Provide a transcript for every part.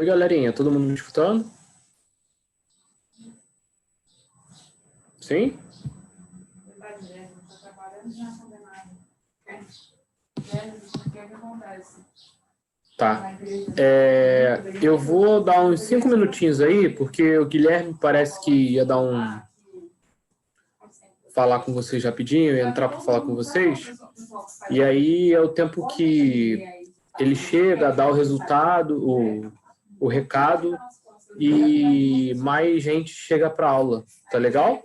Oi, galerinha, todo mundo me escutando? Sim? Tá. Eu vou dar uns 5 minutinhos aí, porque o Guilherme parece que ia falar com vocês rapidinho, ia entrar para falar com vocês. E aí é o tempo que ele chega, dá o resultado, o recado, e mais gente chega para aula. Tá legal?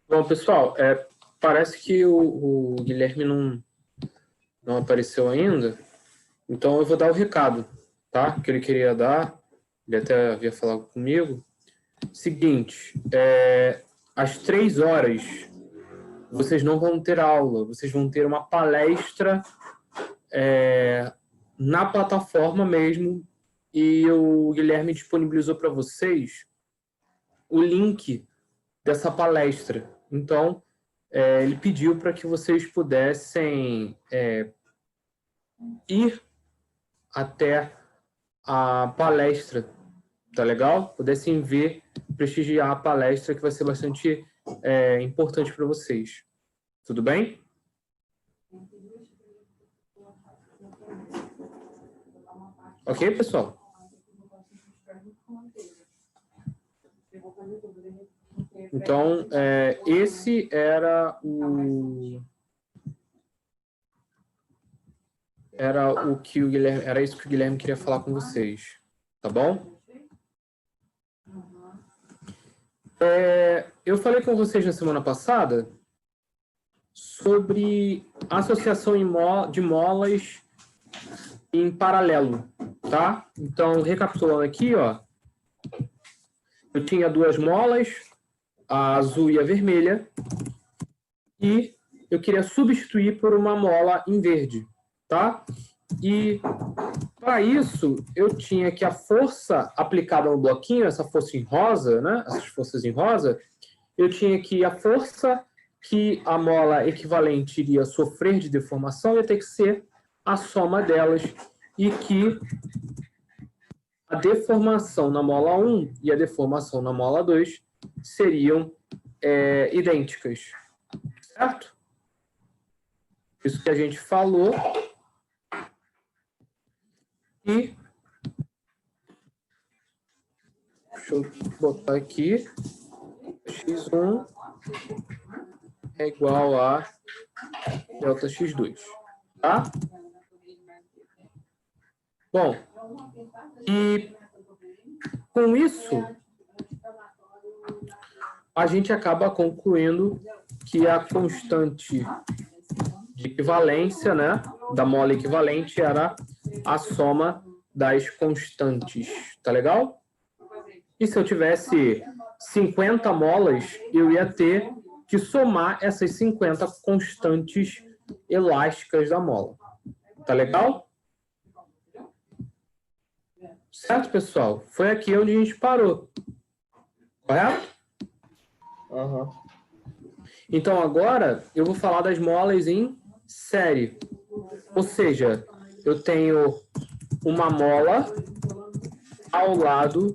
Bom, pessoal, parece que o Guilherme não apareceu ainda, então eu vou dar o recado, tá? Que ele queria dar, ele até havia falado comigo. Seguinte, às 3 horas, vocês não vão ter aula, vocês vão ter uma palestra na plataforma mesmo, e o Guilherme disponibilizou para vocês o link dessa palestra. Então, ele pediu para que vocês pudessem ir até a palestra, tá legal? Pudessem ver, prestigiar a palestra, que vai ser bastante importante para vocês. Tudo bem? Ok, pessoal? Então, esse era o que o Guilherme, era isso que o Guilherme queria falar com vocês, tá bom? Eu falei com vocês na semana passada sobre associação de molas em paralelo, tá? Então, recapitulando aqui, ó, eu tinha 2 molas, a azul e a vermelha, e eu queria substituir por uma mola em verde, tá? E para isso, eu tinha que a força aplicada no bloquinho, essa força em rosa, né? Essas forças em rosa, eu tinha que a força que a mola equivalente iria sofrer de deformação ia ter que ser a soma delas, e que a deformação na mola 1 e a deformação na mola 2 seriam idênticas, certo? Isso que a gente falou. E deixa eu botar aqui, x1 é igual a delta x2, tá? Bom, e com isso, a gente acaba concluindo que a constante de equivalência, né, da mola equivalente era a soma das constantes, tá legal? E se eu tivesse 50 molas, eu ia ter que somar essas 50 constantes elásticas da mola. Tá legal? Certo, pessoal? Foi aqui onde a gente parou. Correto? Uhum. Então, agora, eu vou falar das molas em série. Ou seja, eu tenho uma mola ao lado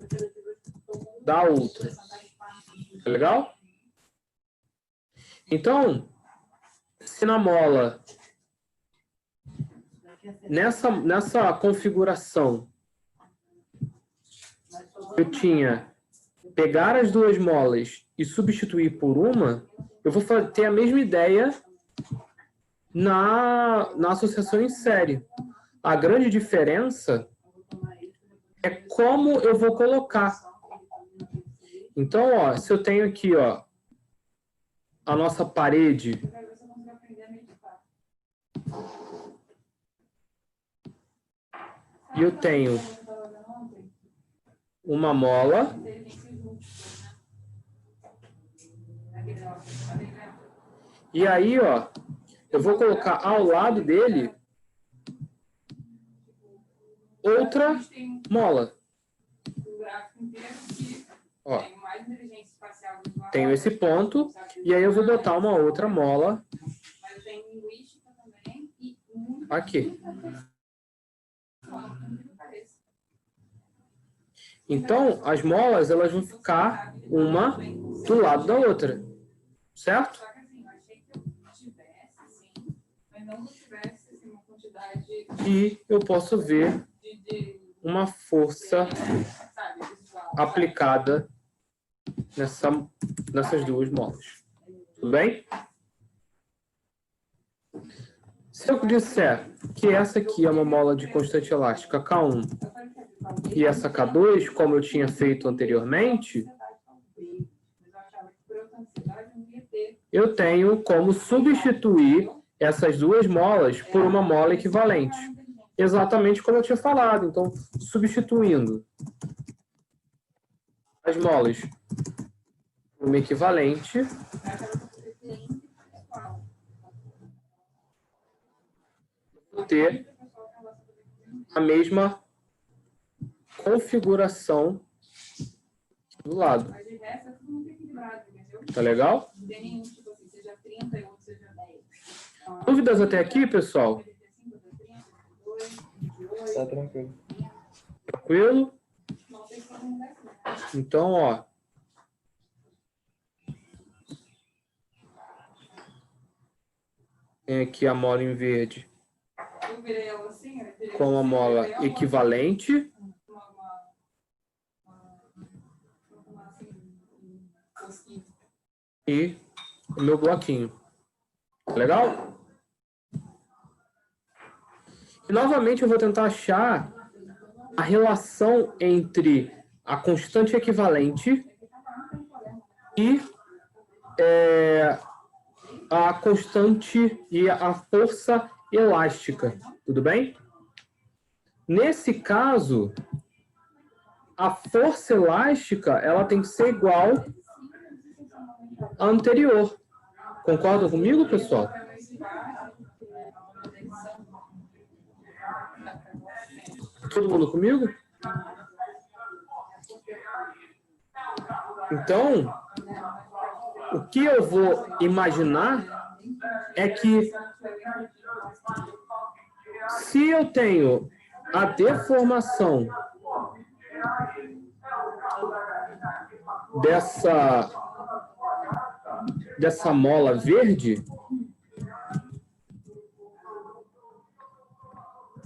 da outra. Tá legal? Então, se na mola, nessa configuração, eu tinha pegar as 2 molas e substituir por uma, eu vou ter a mesma ideia na associação em série. A grande diferença é como eu vou colocar. Então, ó, se eu tenho aqui, ó, a nossa parede e eu tenho uma mola e aí, ó, eu vou colocar ao lado dele outra mola. Ó, tenho esse ponto e aí eu vou botar uma outra mola aqui. Então, as molas, elas vão ficar uma do lado da outra, certo? E eu posso ver uma força aplicada nessas 2 molas. Tudo bem? Se eu disser que essa aqui é uma mola de constante elástica K1 e essa K2, como eu tinha feito anteriormente, eu tenho como substituir essas duas molas por uma mola equivalente. Exatamente como eu tinha falado. Então, substituindo as molas por uma equivalente, vou ter a mesma configuração do lado. Tá legal? Dúvidas até aqui, pessoal? Tá tranquilo. Tranquilo? Então, ó. Tem aqui a mola em verde com a mola equivalente. E o meu bloquinho. Legal? E, novamente, eu vou tentar achar a relação entre a constante equivalente e a constante e a força elástica. Tudo bem? Nesse caso, a força elástica ela tem que ser igual à anterior. Concordam comigo, pessoal? Todo mundo comigo? Então, o que eu vou imaginar é que se eu tenho a deformação dessa mola verde,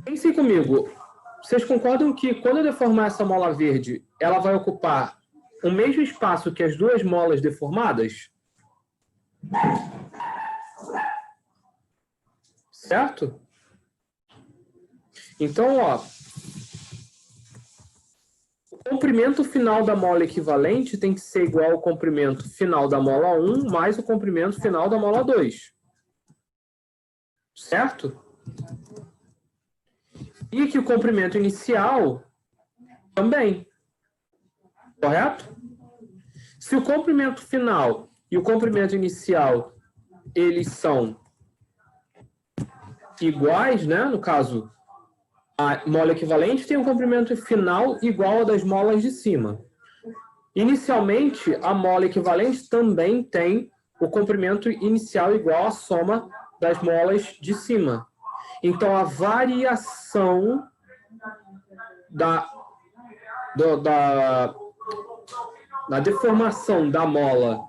pensem comigo, vocês concordam que quando eu deformar essa mola verde, ela vai ocupar o mesmo espaço que as duas molas deformadas? Certo? Então, ó, o comprimento final da mola equivalente tem que ser igual ao comprimento final da mola 1 mais o comprimento final da mola 2. Certo? E que o comprimento inicial também. Correto? Se o comprimento final e o comprimento inicial eles são iguais, né? No caso, a mola equivalente tem um comprimento final igual ao das molas de cima. Inicialmente, a mola equivalente também tem o comprimento inicial igual à soma das molas de cima. Então, a variação da deformação da mola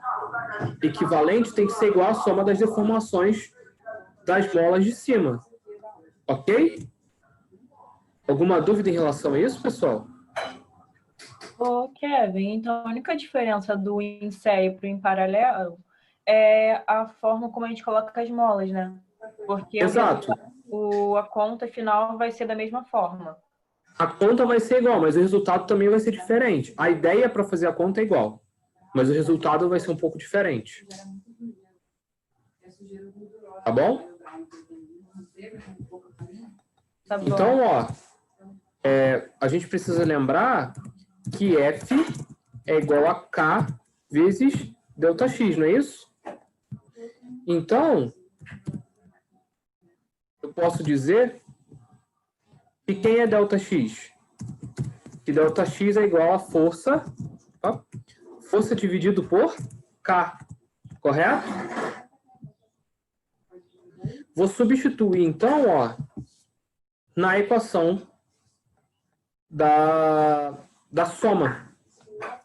equivalente tem que ser igual à soma das deformações das molas de cima. Ok? Alguma dúvida em relação a isso, pessoal? Ô, Kevin, então a única diferença do em série para o em paralelo é a forma como a gente coloca as molas, né? Porque Exato. a conta final vai ser da mesma forma. A conta vai ser igual, mas o resultado também vai ser diferente. A ideia para fazer a conta é igual, mas o resultado vai ser um pouco diferente. Tá bom? Tá bom. Então, ó, a gente precisa lembrar que F é igual a K vezes ΔX, não é isso? Então, eu posso dizer que quem é ΔX? Que ΔX é igual a força, ó, força dividido por K, correto? Vou substituir, então, ó, na equação da soma,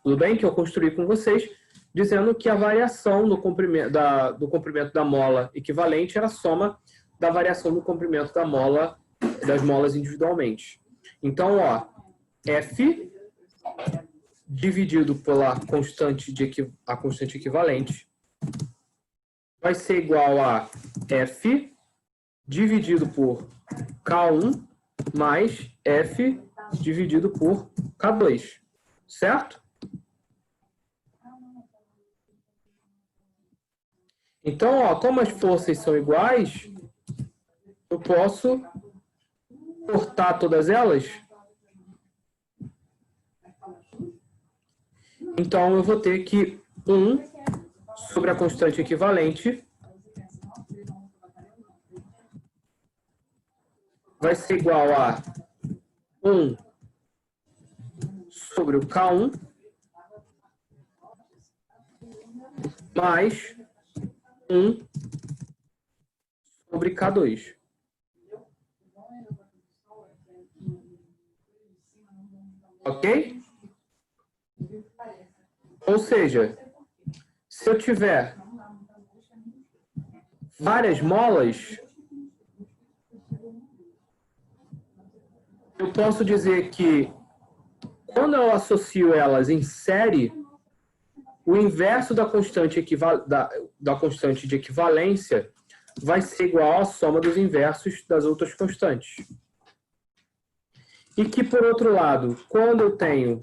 tudo bem? Que eu construí com vocês, dizendo que a variação do comprimento da mola equivalente era a soma da variação do comprimento das molas individualmente. Então, ó, F dividido pela constante equivalente vai ser igual a F dividido por K1 mais F dividido por K2, certo? Então, ó, como as forças são iguais, eu posso cortar todas elas. Então, eu vou ter que 1 sobre a constante equivalente vai ser igual a 1 sobre o K1 mais 1 sobre K2. Ok? Ou seja, se eu tiver várias molas, eu posso dizer que quando eu associo elas em série, o inverso da constante, da constante de equivalência vai ser igual à soma dos inversos das outras constantes. E que, por outro lado, quando eu tenho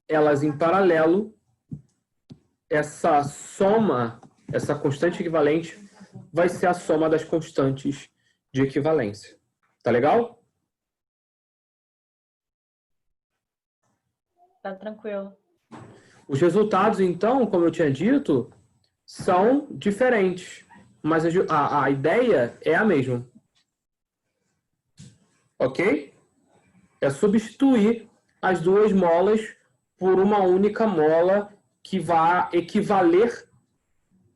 elas em paralelo, essa soma, essa constante equivalente, vai ser a soma das constantes de equivalência. Tá legal? Tá tranquilo. Os resultados, então, como eu tinha dito, são diferentes, mas a ideia é a mesma. Ok? É substituir as duas molas por uma única mola que vai equivaler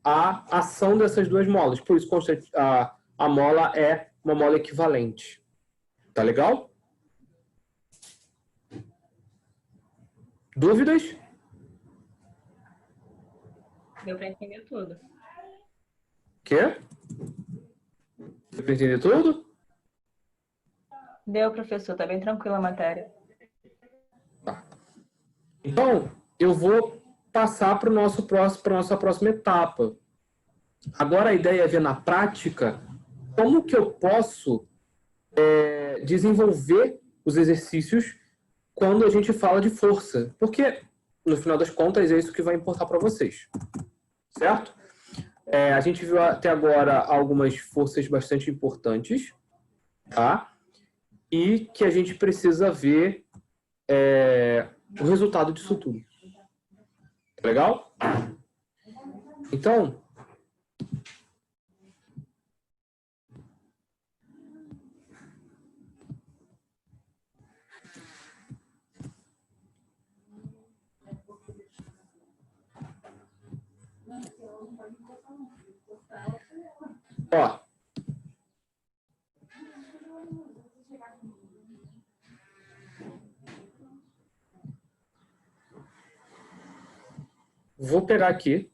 à ação dessas duas molas. Por isso, a mola é uma mola equivalente. Tá legal? Dúvidas? Deu para entender tudo. Quê? Deu para entender tudo? Deu, professor. Tá bem tranquila a matéria. Tá. Então, eu vou passar para a nossa próxima etapa. Agora a ideia é ver na prática como que eu posso desenvolver os exercícios quando a gente fala de força. Porque, no final das contas, é isso que vai importar para vocês. Certo? A gente viu até agora algumas forças bastante importantes, tá? E que a gente precisa ver o resultado disso tudo. Legal? Então, ó, vou pegar aqui.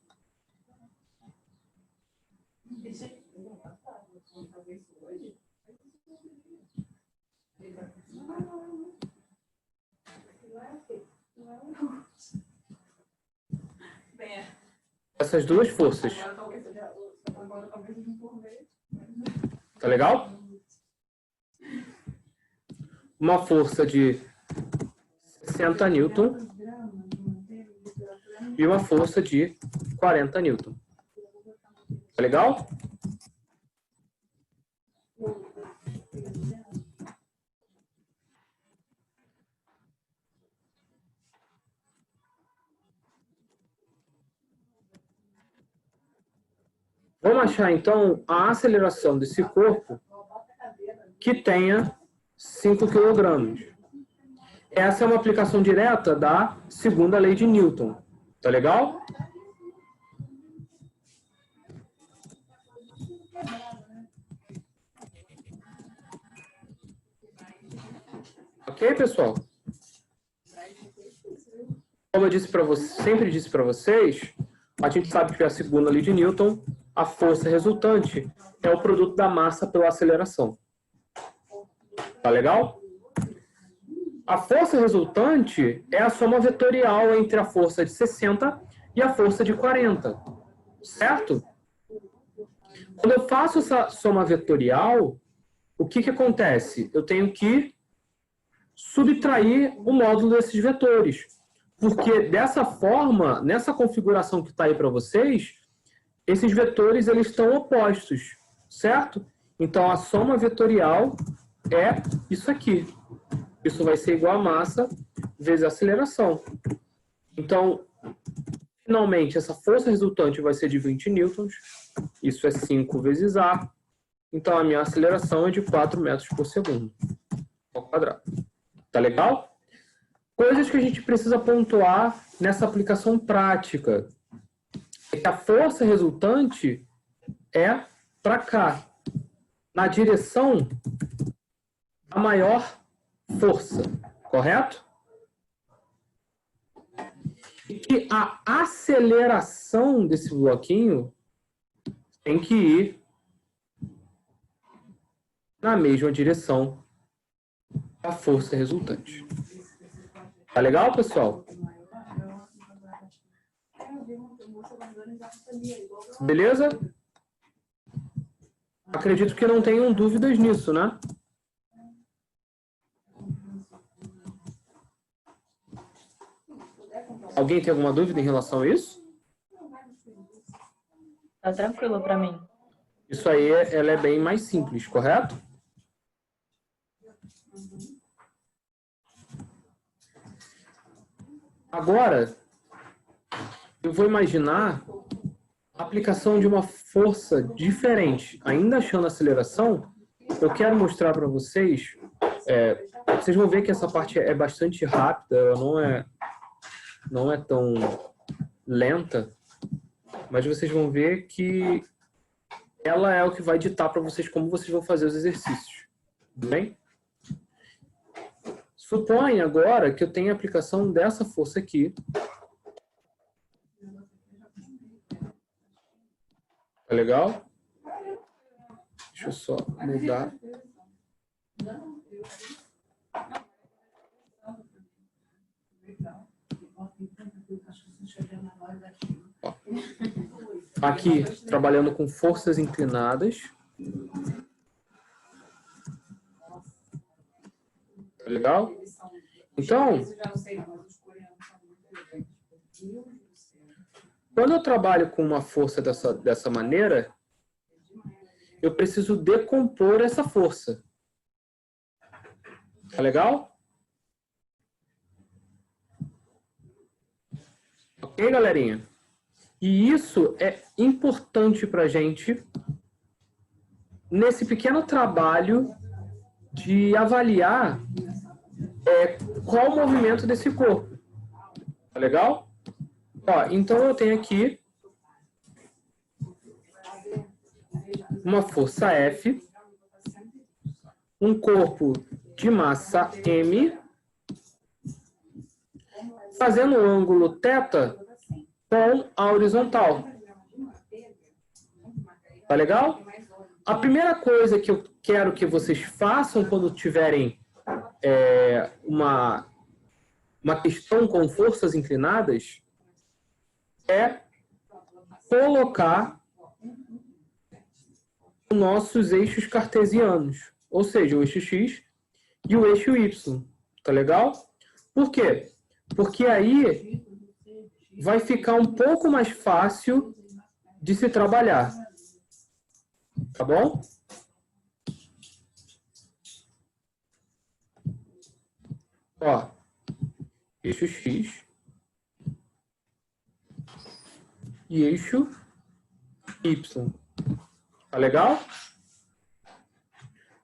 Essas duas forças. Tá legal? Uma força de 60 newton e uma força de 40 newton. Tá legal? Vamos achar, então, a aceleração desse corpo que tenha 5 kg. Essa é uma aplicação direta da segunda lei de Newton. Tá legal? Ok, pessoal? Como eu disse para vocês, sempre disse para vocês, a gente sabe que a segunda lei de Newton, a força resultante é o produto da massa pela aceleração. Tá legal? A força resultante é a soma vetorial entre a força de 60 e a força de 40. Certo? Quando eu faço essa soma vetorial, o que acontece? Eu tenho que subtrair o módulo desses vetores. Porque dessa forma, nessa configuração que está aí para vocês, esses vetores eles estão opostos, certo? Então, a soma vetorial é isso aqui. Isso vai ser igual a massa vezes a aceleração. Então, finalmente, essa força resultante vai ser de 20 newtons. Isso é 5 vezes A. Então, a minha aceleração é de 4 metros por segundo ao quadrado. Tá legal? Coisas que a gente precisa pontuar nessa aplicação prática. É que a força resultante é para cá, na direção da maior força, correto? E que a aceleração desse bloquinho tem que ir na mesma direção da força resultante. Tá legal, pessoal? Beleza? Acredito que não tenham dúvidas nisso, né? Alguém tem alguma dúvida em relação a isso? Tá tranquilo para mim. Isso aí, ela é bem mais simples, correto? Agora, eu vou imaginar a aplicação de uma força diferente. Ainda achando a aceleração, eu quero mostrar para vocês, vocês vão ver que essa parte é bastante rápida, ela não é tão lenta, mas vocês vão ver que ela é o que vai ditar para vocês como vocês vão fazer os exercícios. Tudo bem? Suponha agora que eu tenho a aplicação dessa força aqui. Tá legal? Deixa eu só mudar. Ó. Aqui, trabalhando com forças inclinadas. Tá legal? Então, quando eu trabalho com uma força dessa maneira, eu preciso decompor essa força. Tá legal? Ok, galerinha? E isso é importante para a gente nesse pequeno trabalho de avaliar qual o movimento desse corpo. Tá legal? Ó, então eu tenho aqui uma força F, um corpo de massa M, fazendo um ângulo θ com a horizontal. Tá legal? A primeira coisa que eu quero que vocês façam quando tiverem uma questão com forças inclinadas é colocar os nossos eixos cartesianos, ou seja, o eixo X e o eixo Y. Tá legal? Por quê? Porque aí vai ficar um pouco mais fácil de se trabalhar. Tá bom? Ó, eixo X e eixo Y. Tá legal?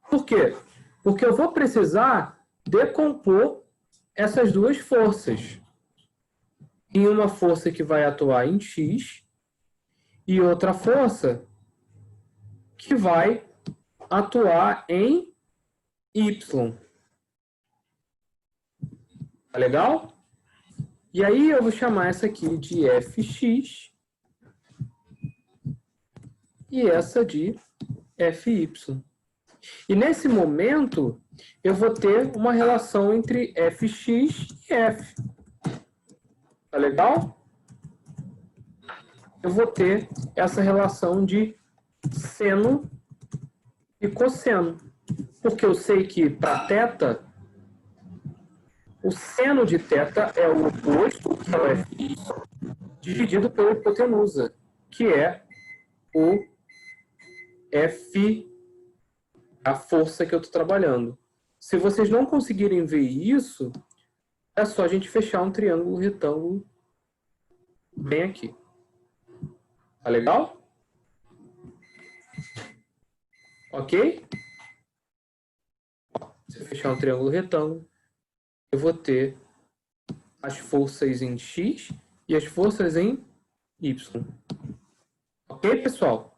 Por quê? Porque eu vou precisar decompor essas duas forças em uma força que vai atuar em X e outra força que vai atuar em Y. Tá legal? E aí eu vou chamar essa aqui de Fx e essa de Fy. E nesse momento, eu vou ter uma relação entre Fx e F. Tá legal? Eu vou ter essa relação de seno e cosseno. Porque eu sei que para θ, o seno de θ é o oposto, que é o Fy, dividido pela hipotenusa, que é o F, a força que eu estou trabalhando. Se vocês não conseguirem ver isso, é só a gente fechar um triângulo retângulo bem aqui. Tá legal? Ok? Se eu fechar um triângulo retângulo, eu vou ter as forças em X e as forças em Y. Ok, pessoal?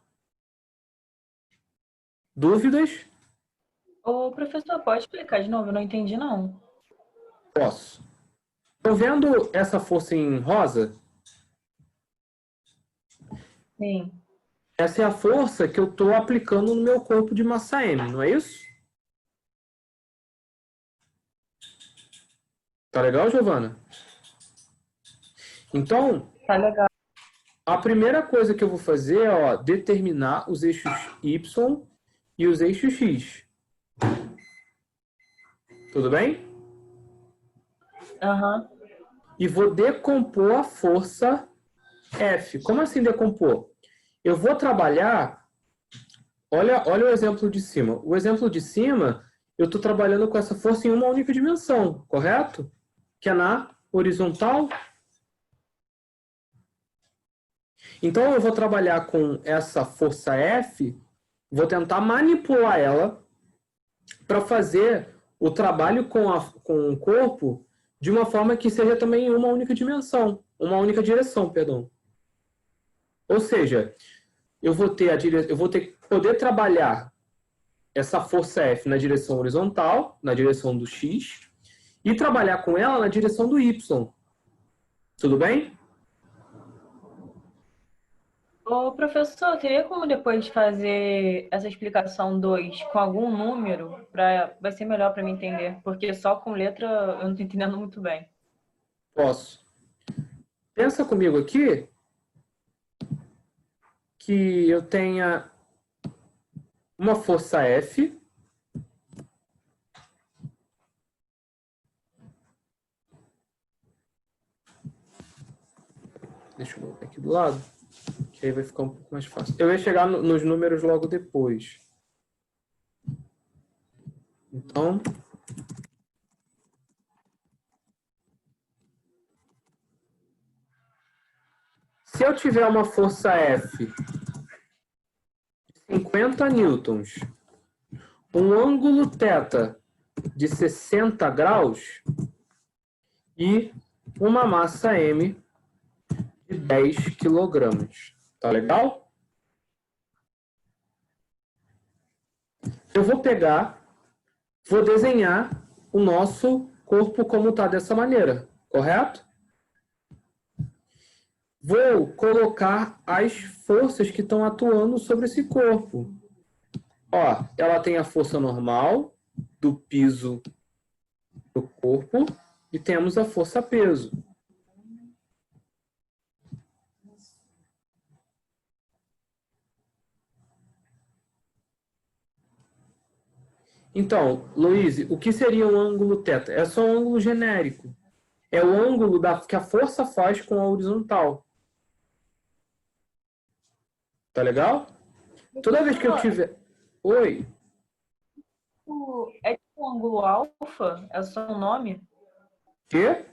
Dúvidas? Ô, professor, pode explicar de novo? Eu não entendi, não. Posso. Estão vendo essa força em rosa? Sim. Essa é a força que eu estou aplicando no meu corpo de massa M, não é isso? Tá legal, Giovana? Então, Tá legal. a primeira coisa que eu vou fazer é determinar os eixos Y e os eixos X. Tudo bem? Aham. E vou decompor a força F. Como assim decompor? Eu vou trabalhar... Olha o exemplo de cima. O exemplo de cima, eu estou trabalhando com essa força em uma única dimensão, correto? Que é na horizontal. Então, eu vou trabalhar com essa força F, vou tentar manipular ela para fazer o trabalho com o corpo de uma forma que seja também em uma única dimensão, uma única direção, perdão. Ou seja, eu vou ter que poder trabalhar essa força F na direção horizontal, na direção do X, e trabalhar com ela na direção do Y. Tudo bem? Ô, professor, teria como depois fazer essa explicação 2 com algum número? Vai ser melhor para mim entender, porque só com letra eu não estou entendendo muito bem. Posso. Pensa comigo aqui que eu tenha uma força F. Deixa eu botar aqui do lado, que aí vai ficar um pouco mais fácil. Eu ia chegar nos números logo depois. Então, se eu tiver uma força F de 50 newtons, um ângulo θ de 60 graus e uma massa M de 10 quilogramas. Tá legal? Eu vou desenhar o nosso corpo como está dessa maneira, correto? Vou colocar as forças que estão atuando sobre esse corpo. Ela tem a força normal do piso do corpo e temos a força peso. Então, Luiz, o que seria um ângulo θ? É só um ângulo genérico. É o ângulo que a força faz com a horizontal. Tá legal? Toda vez que eu tiver... Oi? É tipo um ângulo alfa? É só um nome? Quê?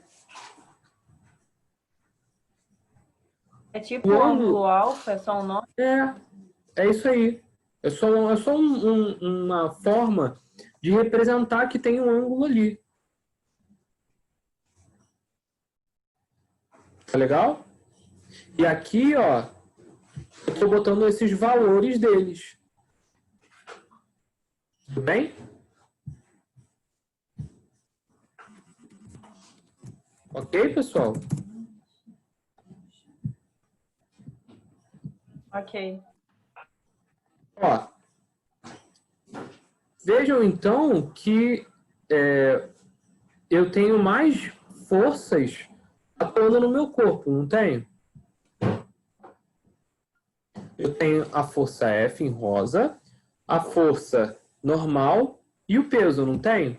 É tipo um ângulo alfa? É só um nome? É isso aí. É só uma forma de representar que tem um ângulo ali. Tá legal? E aqui, eu estou botando esses valores deles. Tudo bem? Ok, pessoal? Ok. Vejam então que eu tenho mais forças atuando no meu corpo, não tenho? Eu tenho a força F em rosa, a força normal e o peso, não tenho?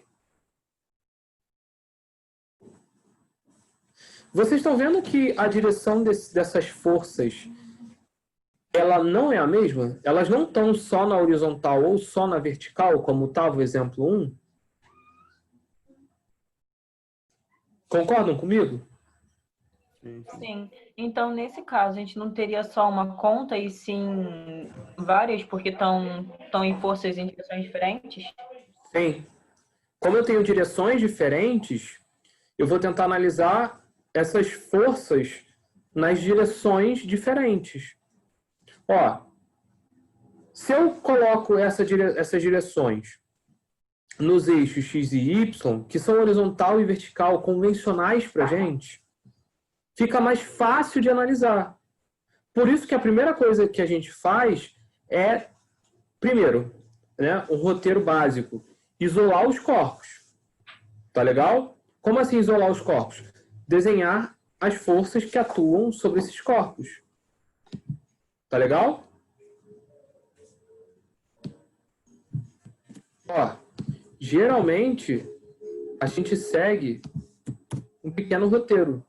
Vocês estão vendo que a direção dessas forças ela não é a mesma? Elas não estão só na horizontal ou só na vertical, como estava o exemplo 1? Concordam comigo? Sim. Então, nesse caso, a gente não teria só uma conta e sim várias, porque estão em forças em direções diferentes? Sim. Como eu tenho direções diferentes, eu vou tentar analisar essas forças nas direções diferentes. Ó, se eu coloco essas direções nos eixos x e y, que são horizontal e vertical convencionais para a gente, fica mais fácil de analisar. Por isso que a primeira coisa que a gente faz é, primeiro, né, um roteiro básico, isolar os corpos. Tá legal? Como assim isolar os corpos? Desenhar as forças que atuam sobre esses corpos. Tá legal? Ó, geralmente a gente segue um pequeno roteiro.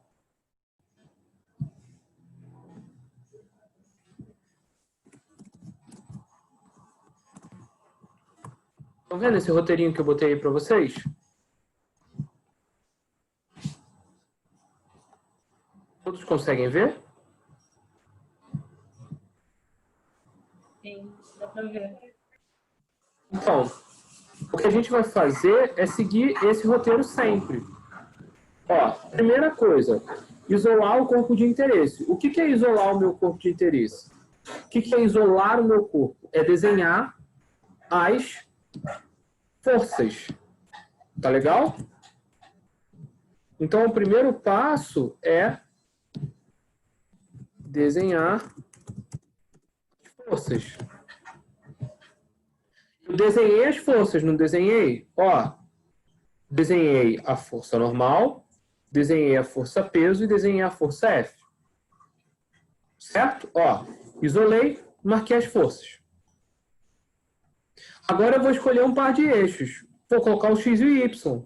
Estão vendo esse roteirinho que eu botei aí para vocês? Todos conseguem ver? Sim, dá para ver. Então, o que a gente vai fazer é seguir esse roteiro sempre. Ó, primeira coisa, isolar o corpo de interesse. O que é isolar o meu corpo de interesse? O que é isolar o meu corpo? É desenhar as forças. Tá legal? Então, o primeiro passo é desenhar forças. Eu desenhei as forças, não desenhei? Ó, desenhei a força normal, desenhei a força peso e desenhei a força F. Certo? Ó, isolei, marquei as forças. Agora eu vou escolher um par de eixos. Vou colocar o X e o Y.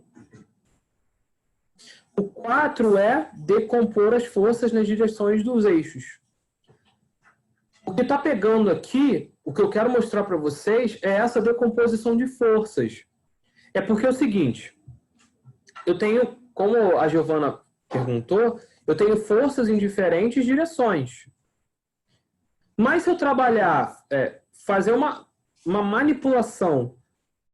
O 4 é decompor as forças nas direções dos eixos. O que está pegando aqui, o que eu quero mostrar para vocês, é essa decomposição de forças. É porque é o seguinte, eu tenho, como a Giovana perguntou, eu tenho forças em diferentes direções. Mas se eu trabalhar, fazer uma manipulação,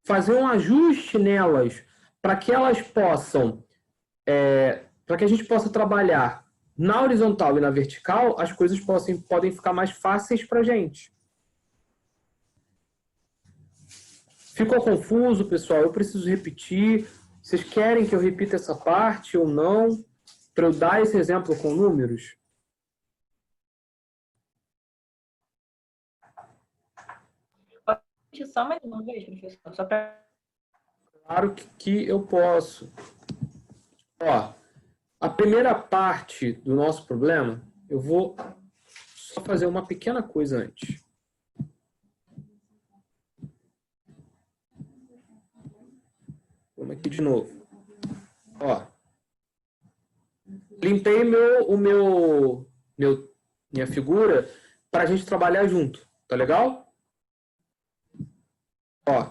fazer um ajuste nelas, para que elas possam, para que a gente possa trabalhar na horizontal e na vertical, as coisas podem ficar mais fáceis para a gente. Ficou confuso, pessoal? Eu preciso repetir. Vocês querem que eu repita essa parte ou não? Para eu dar esse exemplo com números? Pode só mais uma vez, professor, só para... Claro que eu posso. Ó, a primeira parte do nosso problema, eu vou só fazer uma pequena coisa antes. Vamos aqui de novo. Ó, limpei minha figura para a gente trabalhar junto. Tá legal? Ó,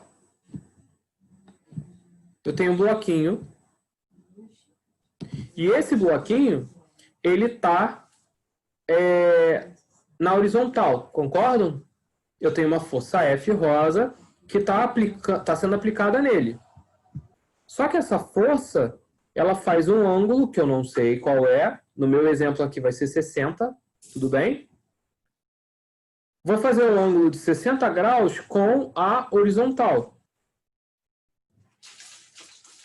eu tenho um bloquinho. E esse bloquinho, ele tá na horizontal, concordam? Eu tenho uma força F rosa que tá sendo aplicada nele. Só que essa força, ela faz um ângulo que eu não sei qual é. No meu exemplo aqui vai ser 60, tudo bem? Vou fazer um ângulo de 60 graus com a horizontal.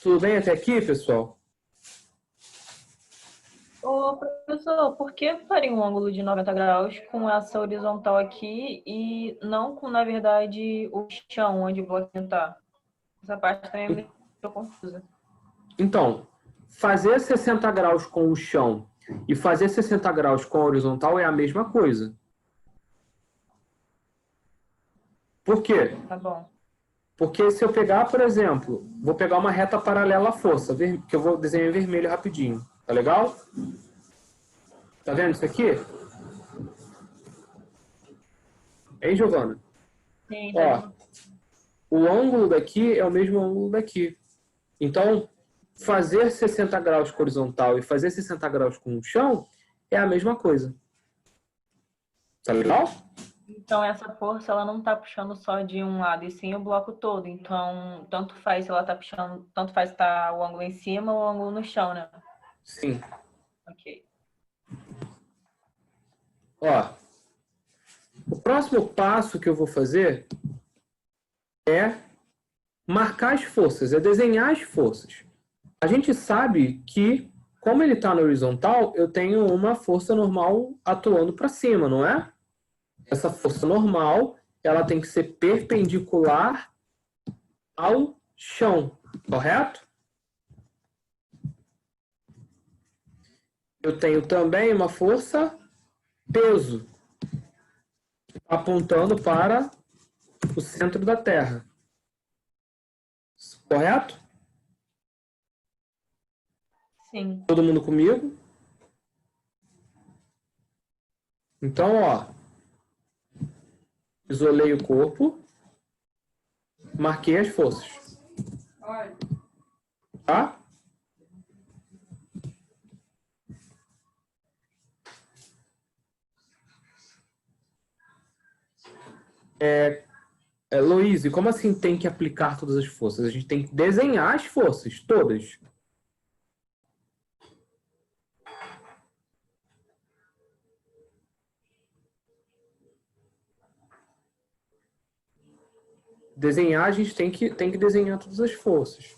Tudo bem até aqui, pessoal? Ô, professor, por que faria um ângulo de 90 graus com essa horizontal aqui e não com, na verdade, o chão onde o bloquinho está? Essa parte também me deixou confusa. Então, fazer 60 graus com o chão e fazer 60 graus com a horizontal é a mesma coisa. Por quê? Tá bom. Porque se eu pegar, por exemplo, vou pegar uma reta paralela à força, que eu vou desenhar em vermelho rapidinho. Tá legal? Tá vendo isso aqui? Hein, Giovana? Sim, Ó, o ângulo daqui é o mesmo ângulo daqui. Então, fazer 60 graus com horizontal e fazer 60 graus com o chão é a mesma coisa. Tá legal? Então, essa força, ela não tá puxando só de um lado, e sim o bloco todo. Então, tanto faz se ela tá puxando, tanto faz tá o ângulo em cima ou o ângulo no chão, né? Sim. Ok. Ó, o próximo passo que eu vou fazer é marcar as forças, é desenhar as forças. A gente sabe que, como ele está na horizontal, eu tenho uma força normal atuando para cima, não é? Essa força normal, ela tem que ser perpendicular ao chão, correto? Eu tenho também uma força peso, apontando para o centro da Terra. Correto? Sim. Todo mundo comigo? Então, ó, isolei o corpo, marquei as forças. Tá? Luíse, como assim tem que aplicar todas as forças? A gente tem que desenhar as forças, todas. Desenhar, a gente tem que desenhar todas as forças.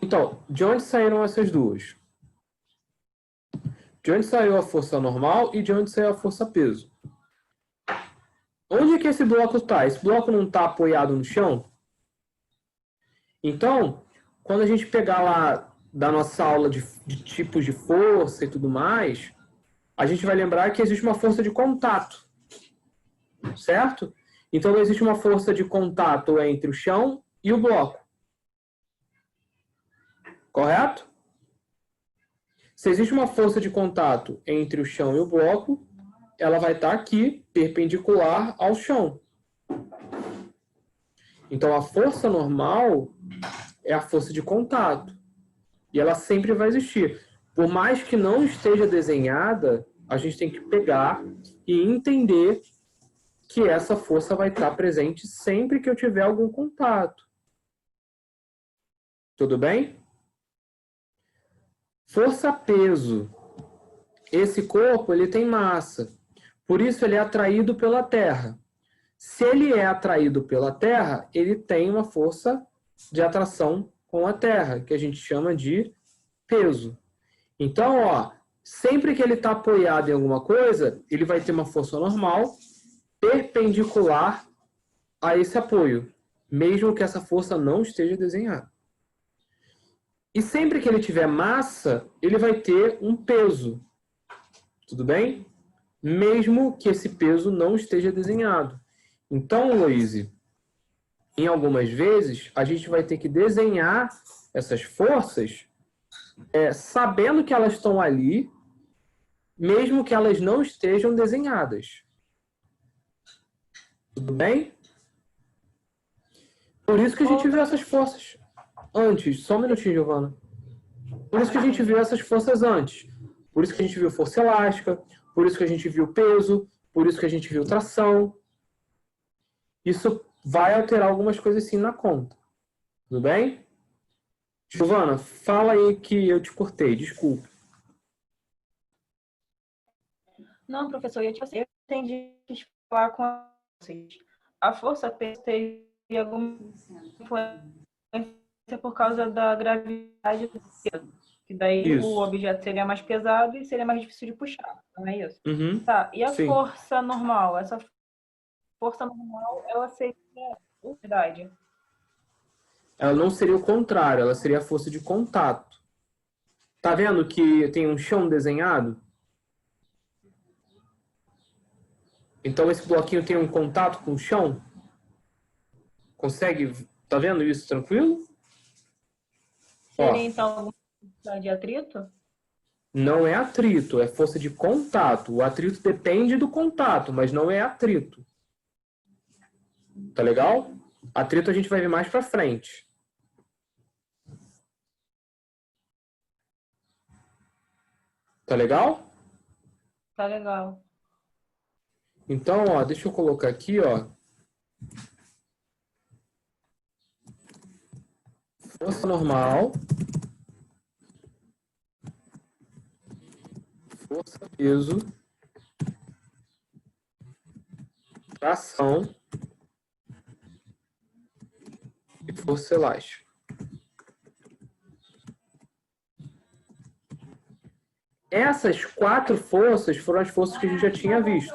Então, de onde saíram essas duas? De onde saiu a força normal e de onde saiu a força peso? Onde é que esse bloco está? Esse bloco não está apoiado no chão? Então, quando a gente pegar lá da nossa aula de tipos de força e tudo mais, a gente vai lembrar que existe uma força de contato, certo? Então, existe uma força de contato entre o chão e o bloco. Correto? Se existe uma força de contato entre o chão e o bloco, ela vai estar aqui, perpendicular ao chão. Então, a força normal é a força de contato. E ela sempre vai existir. Por mais que não esteja desenhada, a gente tem que pegar e entender que essa força vai estar presente sempre que eu tiver algum contato. Tudo bem? Força-peso. Esse corpo ele tem massa. Por isso ele é atraído pela Terra. Se ele é atraído pela Terra, ele tem uma força de atração com a Terra, que a gente chama de peso. Então, ó, sempre que ele está apoiado em alguma coisa, ele vai ter uma força normal perpendicular a esse apoio, mesmo que essa força não esteja desenhada. E sempre que ele tiver massa, ele vai ter um peso. Tudo bem? Mesmo que esse peso não esteja desenhado. Então, Luíse, em algumas vezes, a gente vai ter que desenhar essas forças sabendo que elas estão ali, mesmo que elas não estejam desenhadas. Tudo bem? Por isso que a gente viu essas forças antes. Só um minutinho, Giovana. Por isso que a gente viu essas forças antes. Por isso que a gente viu força elástica, por isso que a gente viu peso, por isso que a gente viu tração. Isso vai alterar algumas coisas sim na conta. Tudo bem? Giovana, fala aí que eu te cortei, desculpa. Não, professor, eu entendi que falar com vocês. A força peso teve alguma influência por causa da gravidade do peso. Que daí Isso. o objeto seria mais pesado e seria mais difícil de puxar, não é isso? Uhum. Tá, e a Sim. força normal? Essa força normal, ela seria verdade. Ela não seria o contrário, ela seria a força de contato. Tá vendo que tem um chão desenhado? Então esse bloquinho tem um contato com o chão? Consegue? Tá vendo isso tranquilo? Seria Ó, então alguma força de atrito? Não é atrito, é força de contato. O atrito depende do contato, mas não é atrito. Tá legal? Atrito a gente vai ver mais para frente. Tá legal? Tá legal. Então, ó, deixa eu colocar aqui, ó. Força normal. Força peso. Tração. E força elástica. Essas 4 forças foram as forças que a gente já tinha visto.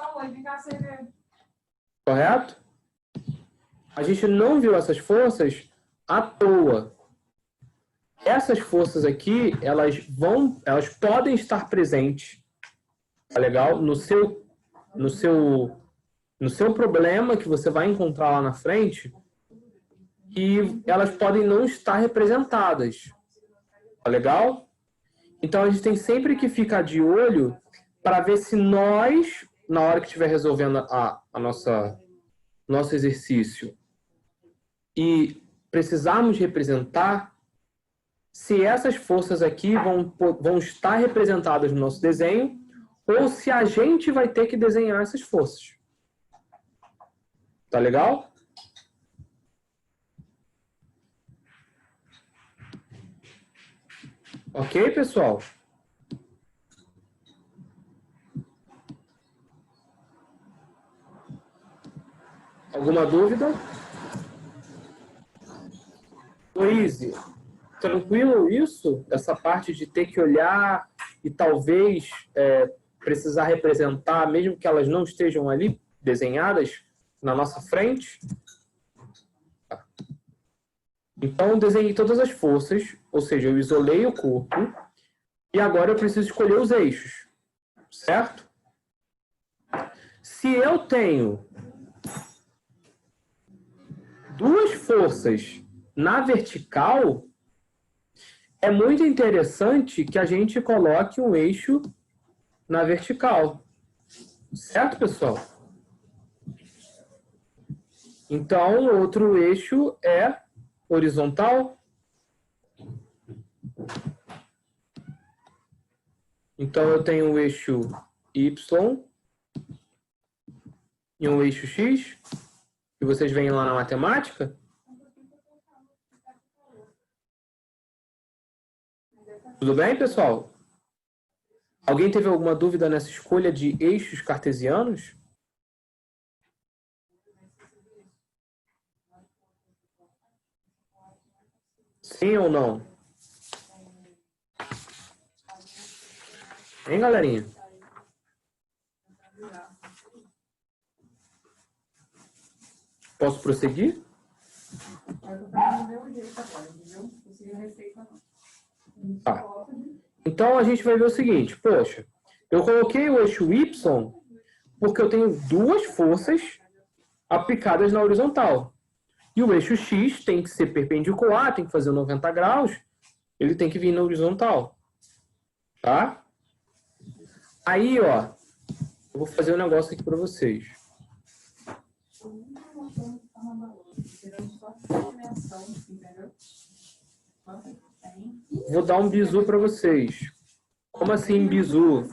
Correto? A gente não viu essas forças à toa. Essas forças aqui, elas podem estar presentes, tá legal? No seu problema que você vai encontrar lá na frente, e elas podem não estar representadas, tá legal? Então a gente tem sempre que ficar de olho para ver se nós, na hora que estiver resolvendo nosso exercício e precisarmos representar, se essas forças aqui vão estar representadas no nosso desenho ou se a gente vai ter que desenhar essas forças. Tá legal? Ok, pessoal? Alguma dúvida? Luíse, tranquilo isso? Essa parte de ter que olhar e talvez precisar representar, mesmo que elas não estejam ali desenhadas na nossa frente? Então, eu desenhei todas as forças, ou seja, eu isolei o corpo e agora eu preciso escolher os eixos, certo? Se eu tenho 2 forças na vertical, é muito interessante que a gente coloque um eixo na vertical. Certo, pessoal? Então, outro eixo é horizontal. Então, eu tenho o eixo Y e um eixo X, que vocês veem lá na matemática. Tudo bem, pessoal? Alguém teve alguma dúvida nessa escolha de eixos cartesianos? Sim ou não? Hein, galerinha? Posso prosseguir? Tá. Então, a gente vai ver o seguinte. Poxa, eu coloquei o eixo Y porque eu tenho 2 forças aplicadas na horizontal. E o eixo X tem que ser perpendicular, tem que fazer 90 graus, ele tem que vir na horizontal. Tá? Aí, ó, eu vou fazer um negócio aqui para vocês. Vou dar um bizu para vocês. Como assim bizu?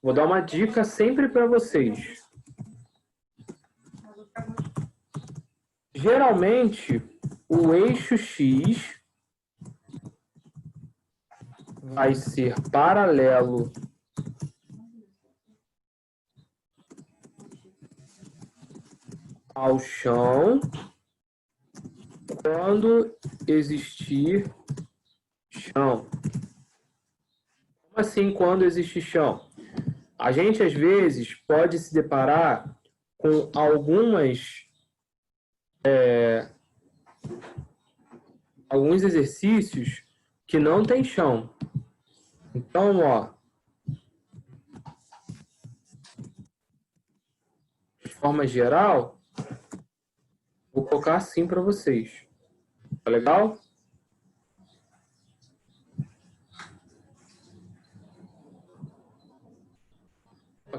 Vou dar uma dica sempre para vocês. Geralmente, o eixo X vai ser paralelo ao chão quando existir chão. Como assim quando existe chão? A gente, às vezes, pode se deparar com alguns exercícios que não tem chão. Então, ó, de forma geral, vou colocar assim para vocês. Tá legal?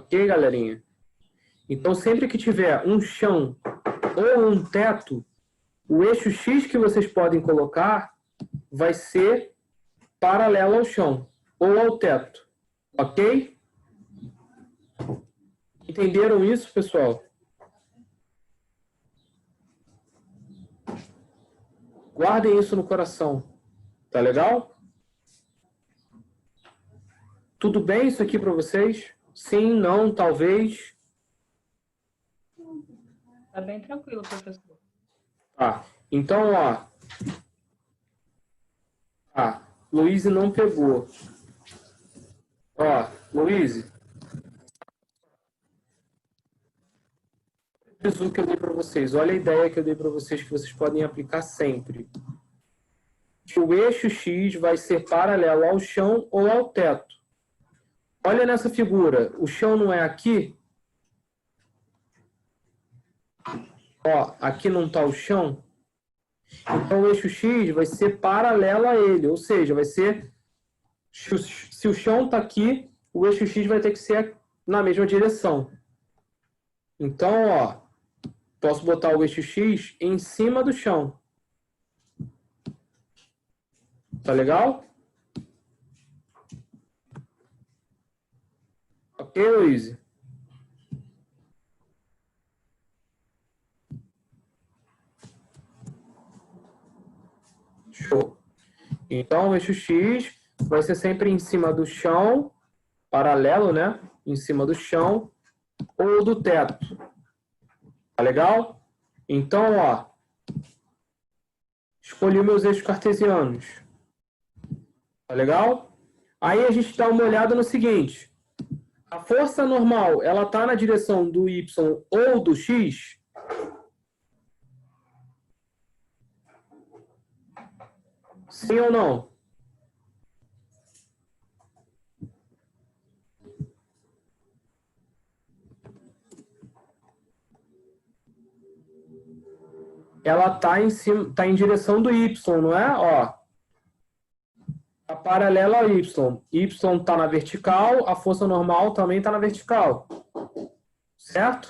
Ok, galerinha? Então, sempre que tiver um chão ou um teto, o eixo X que vocês podem colocar vai ser paralelo ao chão ou ao teto. Ok? Entenderam isso, pessoal? Guardem isso no coração. Tá legal? Tudo bem isso aqui para vocês? Sim, não, talvez? Tá bem tranquilo, professor. Tá. Então, ó. Ah, Luíse não pegou. Ó, Luíse. O que eu dei para vocês. Olha a ideia que eu dei para vocês que vocês podem aplicar sempre. O eixo X vai ser paralelo ao chão ou ao teto. Olha nessa figura. O chão não é aqui? Ó, aqui não está o chão. Então, o eixo X vai ser paralelo a ele. Ou seja, vai ser... Se o chão está aqui, o eixo X vai ter que ser na mesma direção. Então, ó, posso botar o eixo X em cima do chão. Tá legal? Ok, Luiz? Show. Então, o eixo X vai ser sempre em cima do chão, paralelo, né? Em cima do chão ou do teto. Tá legal? Então, ó, escolhi meus eixos cartesianos. Tá legal? Aí a gente dá uma olhada no seguinte. A força normal, ela está na direção do Y ou do X? Sim ou não? Ela está em cima, tá em direção do Y, não é? Ó, tá paralela ao Y. Y está na vertical, a força normal também está na vertical. Certo?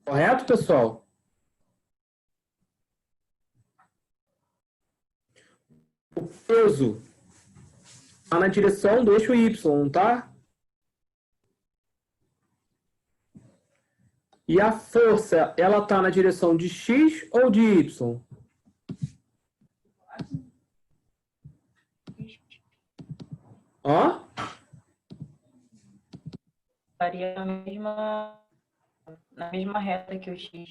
Correto, pessoal? O peso está na direção do eixo Y, não tá? E a força, ela está na direção de X ou de Y? Ó? Estaria na mesma reta que o X.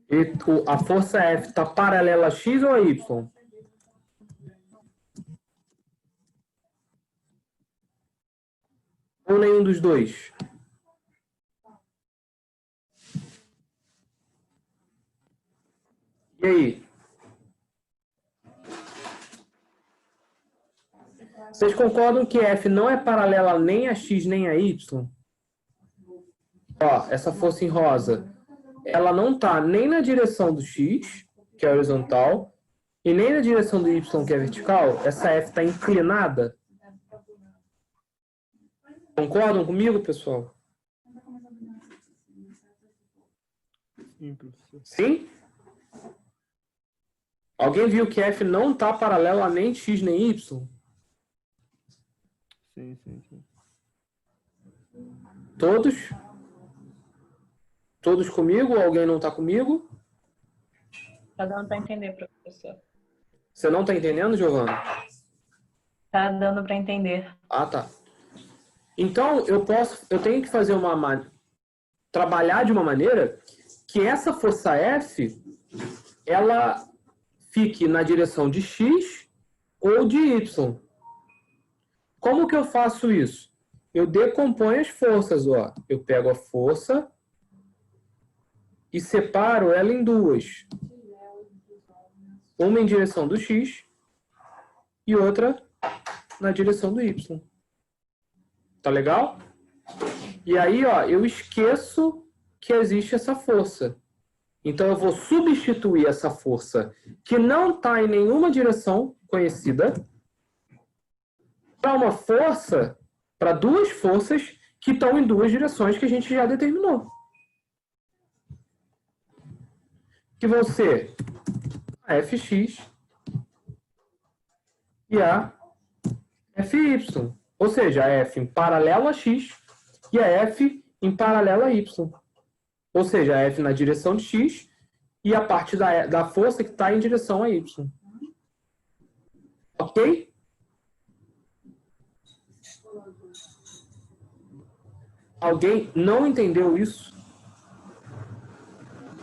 E a força F está paralela a X ou a Y? Ou nenhum dos dois? E aí? Vocês concordam que F não é paralela nem a X nem a Y? Ó, essa força em rosa, ela não está nem na direção do X, que é horizontal, e nem na direção do Y, que é vertical. Essa F está inclinada. Concordam comigo, pessoal? Sim, professor. Sim? Alguém viu que F não está paralela a nem X nem Y? Sim, sim, sim. Todos? Todos comigo? Alguém não está comigo? Tá dando para entender, professor. Você não está entendendo, Giovana? Tá dando para entender. Ah, tá. Então, eu tenho que fazer trabalhar de uma maneira que essa força F, ela fique na direção de X ou de Y. Como que eu faço isso? Eu decomponho as forças, ó. Eu pego a força e separo ela em duas. Uma em direção do X e outra na direção do Y. Tá legal? E aí, ó, eu esqueço que existe essa força. Então, eu vou substituir essa força que não está em nenhuma direção conhecida para uma força, para duas forças que estão em duas direções que a gente já determinou. Que vão ser a Fx e a Fy. Ou seja, a F em paralelo a x e a F em paralelo a y. Ou seja, a F na direção de x e a parte da força que está em direção a y. Ok? Alguém não entendeu isso?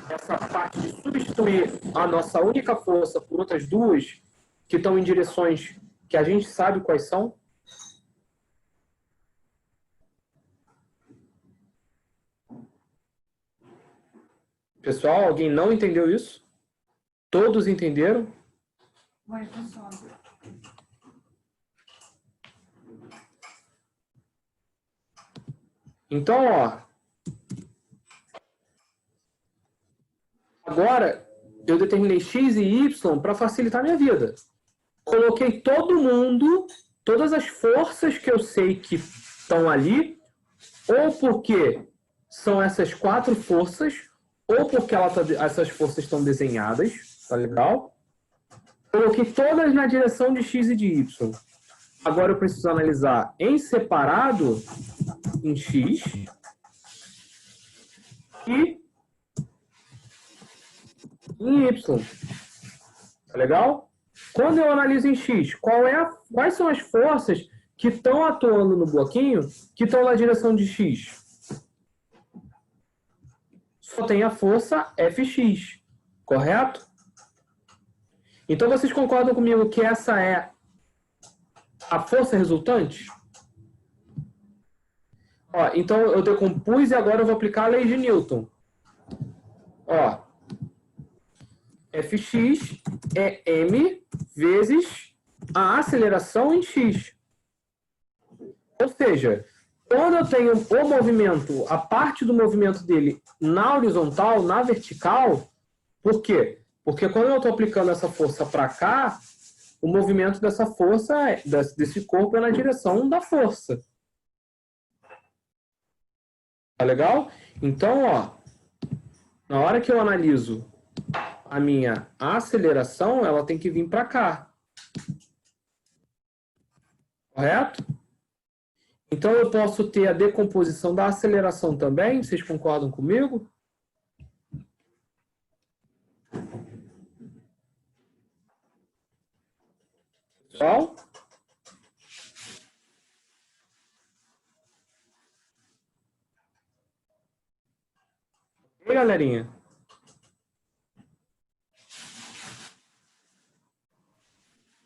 Essa parte de substituir a nossa única força por outras duas que estão em direções que a gente sabe quais são? Pessoal, alguém não entendeu isso? Todos entenderam? Então, ó, agora eu determinei x e y para facilitar a minha vida. Coloquei todo mundo, todas as forças que eu sei que estão ali, ou porque são essas quatro forças, ou porque essas forças estão desenhadas, tá legal? Coloquei todas na direção de x e de y. Agora eu preciso analisar em separado, em x, e em y. Tá legal? Quando eu analiso em x, quais são as forças que estão atuando no bloquinho que estão na direção de x? Só tem a força Fx, correto? Então vocês concordam comigo que essa é a força resultante? Ó, então eu decompus e agora eu vou aplicar a lei de Newton. Ó, Fx é m vezes a aceleração em x. Ou seja, quando eu tenho o movimento, a parte do movimento dele na horizontal, na vertical, por quê? Porque quando eu estou aplicando essa força para cá, o movimento dessa força, desse corpo, é na direção da força. Tá legal? Então, ó, na hora que eu analiso a minha aceleração, ela tem que vir para cá. Correto? Então, eu posso ter a decomposição da aceleração também. Vocês concordam comigo? Pessoal? E aí, galerinha?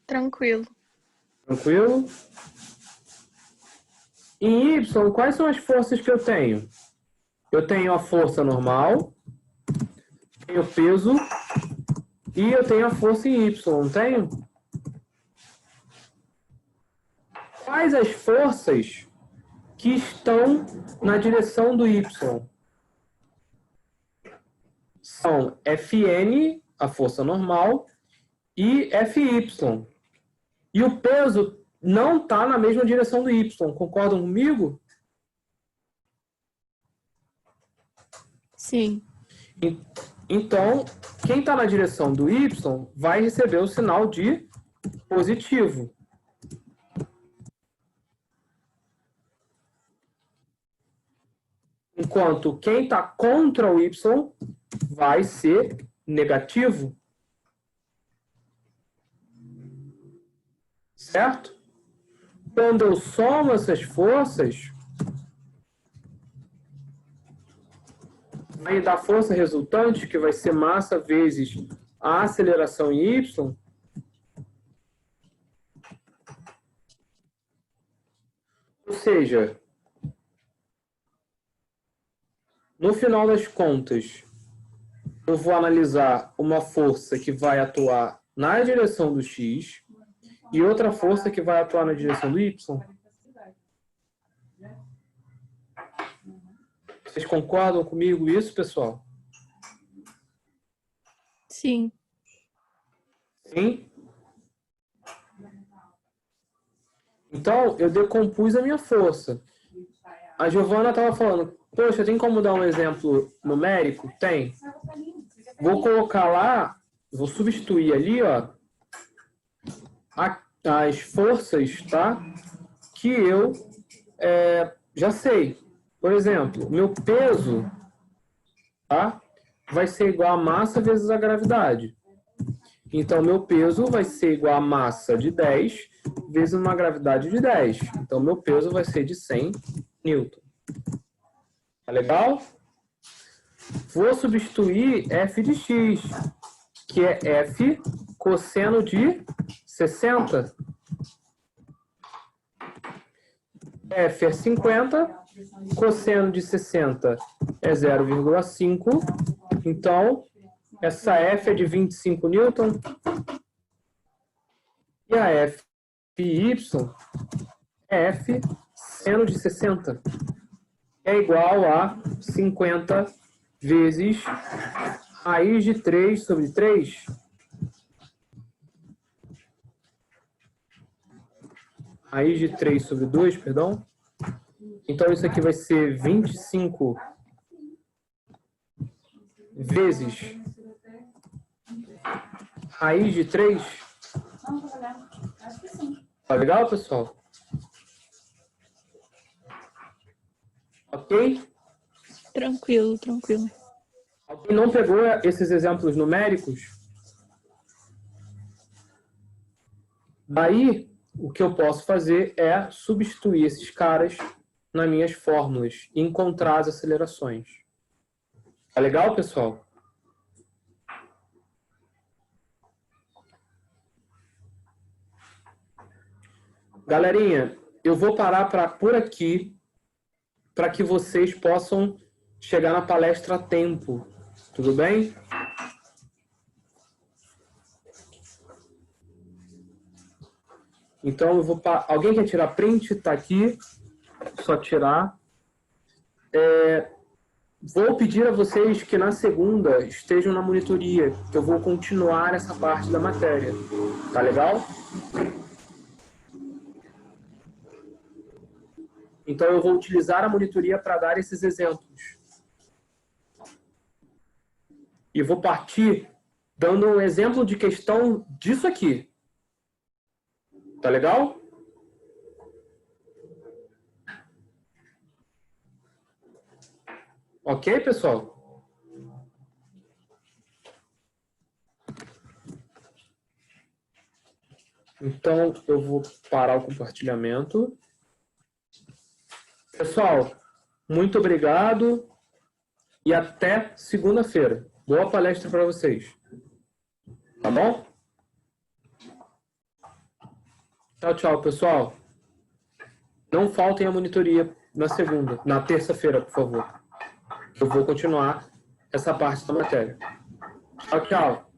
Tranquilo. Tranquilo? Em Y, quais são as forças que eu tenho? Eu tenho a força normal, tenho peso e eu tenho a força em Y, não tenho? Quais as forças que estão na direção do Y? São Fn, a força normal, e Fy. E o peso não está na mesma direção do Y. Concordam comigo? Sim. Então, quem está na direção do Y vai receber o sinal de positivo. Enquanto quem está contra o Y vai ser negativo. Certo? Quando eu somo essas forças, vai dar força resultante, que vai ser massa vezes a aceleração em Y. Ou seja, no final das contas, eu vou analisar uma força que vai atuar na direção do X e outra força que vai atuar na direção do Y. Vocês concordam comigo isso, pessoal? Sim. Sim? Então, eu decompus a minha força. A Giovana estava falando, poxa, tem como dar um exemplo numérico? Tem. Vou colocar lá, vou substituir ali, ó, as forças, tá? Que eu já sei. Por exemplo, meu peso, tá? Vai ser igual a massa vezes a gravidade. Então, meu peso vai ser igual a massa de 10 vezes uma gravidade de 10. Então, meu peso vai ser de 100 newton. Tá legal? Vou substituir f de x, que é f cosseno de 60. F é 50, cosseno de 60 é 0,5. Então, essa F é de 25 newton. E a FY é F seno de 60. É igual a 50 vezes raiz de 3 sobre 3. Raiz de 3 sobre 2, perdão. Então, isso aqui vai ser 25 vezes raiz de 3. Tá legal, pessoal? Ok? Tranquilo, tranquilo. Alguém não pegou esses exemplos numéricos? Daí, o que eu posso fazer é substituir esses caras nas minhas fórmulas e encontrar as acelerações. Tá legal, pessoal? Galerinha, eu vou parar por aqui para que vocês possam chegar na palestra a tempo. Tudo bem? Então, eu vou... Alguém quer tirar print? Está aqui. Só tirar. Vou pedir a vocês que na segunda estejam na monitoria, que eu vou continuar essa parte da matéria. Tá legal? Então, eu vou utilizar a monitoria para dar esses exemplos. E vou partir dando um exemplo de questão disso aqui. Tá legal? Ok, pessoal? Então, eu vou parar o compartilhamento. Pessoal, muito obrigado e até segunda-feira. Boa palestra para vocês. Tá bom? Tchau, tchau, pessoal. Não faltem a monitoria na terça-feira, por favor. Eu vou continuar essa parte da matéria. Tchau, tchau.